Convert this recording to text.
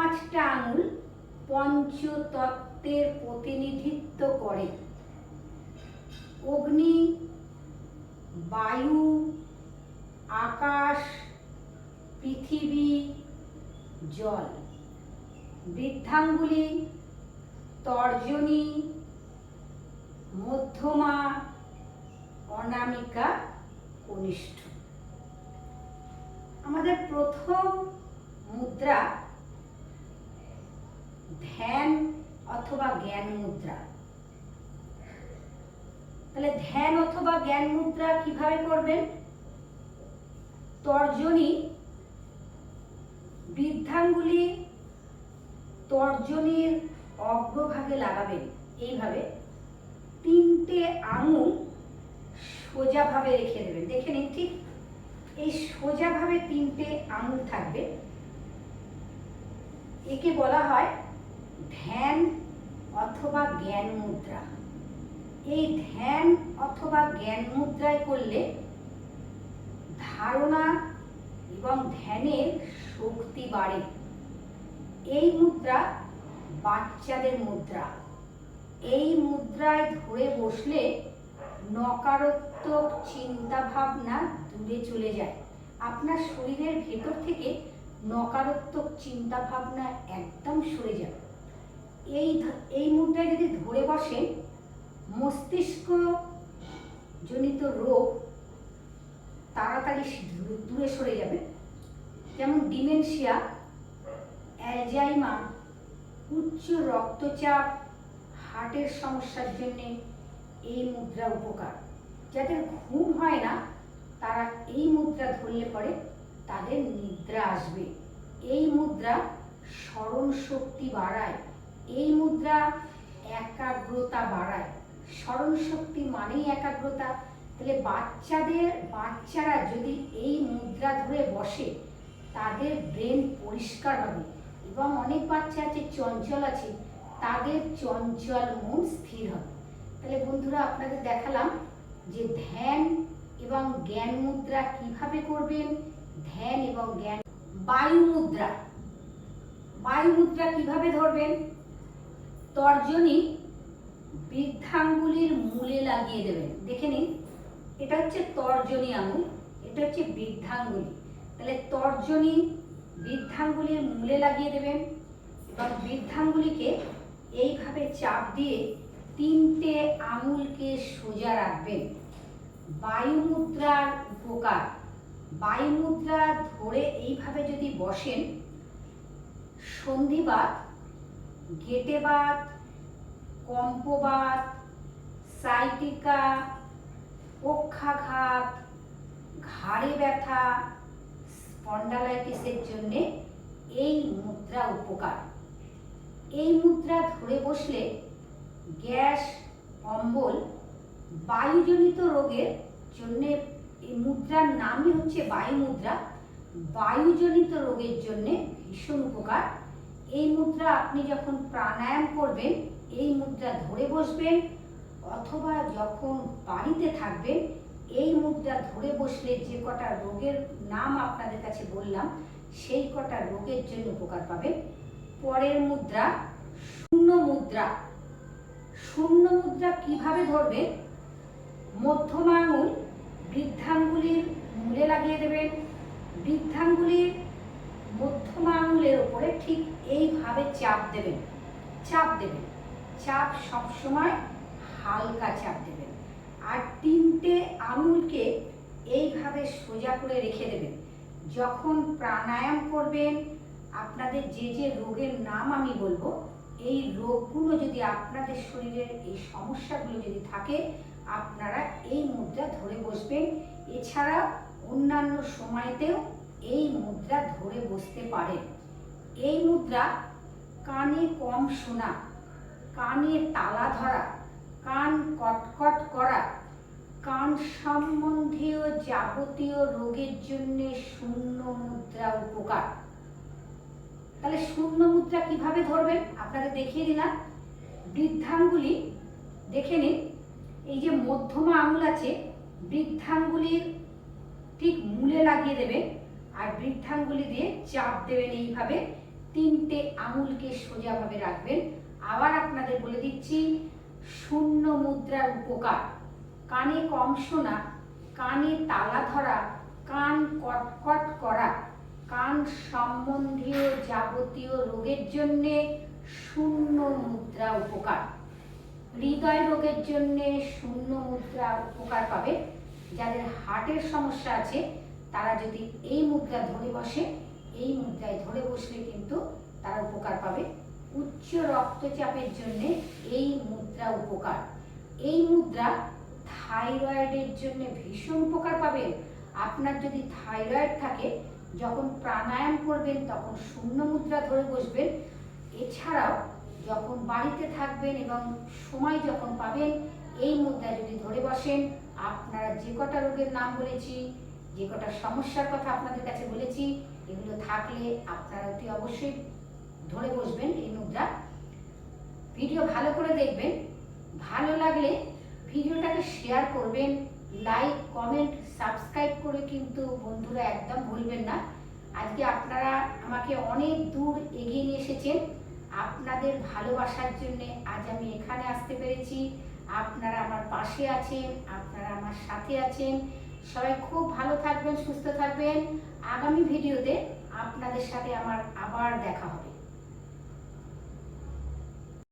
পাঁচটা আঙুল পঞ্চতত্ত্বের প্রতিনিধিত্ব করে। অগ্নি, বায়ু, আকাশ, পৃথিবী, জল। বৃদ্ধাঙ্গুলি তর্জনী, মধ্যমা, অনামিকা, কনিষ্ঠ। আমাদের প্রথম মুদ্রা ধ্যান অথবা জ্ঞান মুদ্রা। তাহলে ধ্যান অথবা জ্ঞান মুদ্রা কিভাবে করবেন? তর্জনী, বৃদ্ধাঙ্গুলি তর্জনীর অগ্রভাগে লাগাবেন। এইভাবে তিনটে আঙুল সোজাভাবে রেখে দেবেন। দেখে নিন, ঠিক এই সোজাভাবে তিনটে আঙুল থাকবে। একে বলা হয় ধ্যান অথবা জ্ঞান মুদ্রা। এই ধ্যান অথবা জ্ঞান মুদ্রায় করলে ধারণা এবং ধ্যানের শক্তি বাড়ে। এই মুদ্রা বাচ্চাদের মুদ্রা। এই মুদ্রায় ধরে বসলে নকারাত্মক চিন্তা ভাবনা দূরে চলে যায়। আপনার শরীরের ভেতর থেকে নকারাত্মক চিন্তা ভাবনা একদম সরে যাবে। এই মুদ্রায় যদি ধরে বসেন, মস্তিষ্ক জনিত রোগ তাড়াতাড়ি দূরে সরে যাবে। যেমন ডিমেনশিয়া, অ্যালজাইমার, উচ্চ রক্তচাপ, হার্টের সমস্যার জন্য এই মুদ্রা উপকার। যাদের ঘুম হয় না তারা এই মুদ্রা ধরলে পরে তাদের নিদ্রা আসবে। এই মুদ্রা স্মরণ শক্তি বাড়ায়। এই মুদ্রা একাগ্রতা বাড়ায়। স্মরণ শক্তি মানেই একাগ্রতা। তাহলে বাচ্চারা যদি এই মুদ্রা ধরে বসে তাদের ব্রেন পরিষ্কার হবে। এবং অনেক বাচ্চা আছে চঞ্চল আছে, তাদের চঞ্চল মন স্থির হবে। তাহলে বন্ধুরা, আপনাদের দেখালাম যে ধ্যান এবং জ্ঞান মুদ্রা কিভাবে করবেন। ধ্যান এবং জ্ঞান। বায়ু মুদ্রা। বায়ু মুদ্রা কিভাবে ধরবেন? তর্জনী বৃদ্ধাঙ্গুলির মূলে লাগিয়ে দেবেন। দেখে নিন, এটা হচ্ছে তর্জনী আঙুল, এটা হচ্ছে বৃদ্ধাঙ্গুলি। তাহলে তর্জনী বৃদ্ধাঙ্গুলির মূলে লাগিয়ে দেবেন এবং বৃদ্ধাঙ্গুলিকে এইভাবে চাপ দিয়ে তিনটে আঙুলকে সোজা রাখবেন। বায়ু মুদ্রার উপকার। বায়ু মুদ্রা ধরে এইভাবে যদি বসেন, সন্ধিবাত, গেটেবাত, কম্পবাত, সাইটিকা, পক্ষাঘাত, ঘাড়ে ব্যথা, স্পন্ডালাইটিসের জন্য এই মুদ্রা উপকার। এই মুদ্রা ধরে বসলে গ্যাস, অম্বল, বায়ুজনিত রোগের জন্য এই মুদ্রার নামই হচ্ছে বায়ু মুদ্রা। বায়ুজনিত রোগের জন্য ভীষণ উপকার। এই মুদ্রা আপনি যখন প্রাণায়াম করবেন এই মুদ্রা ধরে বসবেন, অথবা যখন বাড়িতে থাকবেন এই মুদ্রা ধরে বসলে যে কটা রোগের নাম আপনাদের কাছে বললাম সেই কটা রোগের জন্য উপকার পাবেন। পরের মুদ্রা শূন্য মুদ্রা। শূন্য মুদ্রা কিভাবে ধরবেন? মধ্যমা আঙুল বৃদ্ধাঙ্গুলির মূলে লাগিয়ে দেবেন। বৃদ্ধাঙ্গুলির মধ্যমা আঙুলের ওপরে ঠিক এইভাবে চাপ দেবেন। চাপ সবসময় হালকা চাপ দেবেন। আর তিনটে আঙুলকে এইভাবে সোজা করে রেখে দেবেন। যখন প্রাণায়াম করবেন, আপনাদের যে রোগের নাম আমি বলবো, এই রোগগুলো যদি আপনাদের শরীরের এই সমস্যাগুলো যদি থাকে, আপনারা এই মুদ্রা ধরে বসবেন। এছাড়া অন্যান্য সময়তেও এই মুদ্রা ধরে বসতে পারেন। এই মুদ্রা কানে কম শোনা, কানে তালা ধরা, কান কটকট করা, কান সম্বন্ধীয় যাবতীয় রোগের জন্য শূন্য মুদ্রা উপকার। তাহলে শূন্য মুদ্রা কিভাবে ধরবেন আপনাদের দেখিয়ে দিলাম। বৃদ্ধাঙ্গুলি দেখে নিন, এই যে মধ্যমা আঙুল আছে বৃদ্ধাঙ্গুলির ঠিক মূলে লাগিয়ে দেবেন আর বৃদ্ধাঙ্গুলি দিয়ে চাপ দেবেন এইভাবে তিনটে আঙুলকে সোজাভাবে রাখবেন। আবার আপনাদের বলে দিচ্ছি, শূন্য মুদ্রার উপকার। কানে কম শোনা, কানে তালা ধরা, কান কটকট করা, কান সম্বন্ধীয় যাবতীয় রোগের জন্যে শূন্য মুদ্রা উপকার। হৃদয় রোগের জন্যে শূন্য মুদ্রা উপকার পাবে। যাদের হার্টের সমস্যা আছে তারা যদি এই মুদ্রা ধরে বসে, এই মুদ্রায় ধরে বসলে কিন্তু তারা উপকার পাবে। উচ্চ রক্তচাপের জন্য এই মুদ্রা উপকার। এই মুদ্রা থাইরয়েডের জন্য ভীষণ উপকার পাবেন। আপনার যদি থাইরয়েড থাকে, যখন প্রাণায়াম করবেন তখন শূন্য মুদ্রা ধরে বসবেন। এছাড়াও যখন বাড়িতে থাকবেন এবং সময় যখন পাবেন, এই মুদ্রা যদি ধরে বসেন, আপনারা যে কটা রোগের নাম বলেছি, যে কটা সমস্যার কথা আপনাদের কাছে বলেছি, এগুলো থাকলে আপনারা অতি অবশ্যই ধরে বসবেন এই মুদ্রা। ভিডিও ভালো করে দেখবেন। ভালো লাগলে ভিডিওটাকে শেয়ার করবেন, লাইক, কমেন্ট, সাবস্ক্রাইব করে কিন্তু বন্ধুরা একদম ভুলবেন না। আজকে আপনারা আমাকে অনেক দূর এগিয়ে নিয়ে এসেছেন। আপনাদের ভালোবাসার জন্য আজ আমি এখানে আসতে পেরেছি। আপনারা আমার পাশে আছেন, আপনারা আমার সাথে আছেন। সবাই খুব ভালো থাকবেন, সুস্থ থাকবেন। আগামী ভিডিওতে আপনাদের সাথে আমার আবার দেখা হবে।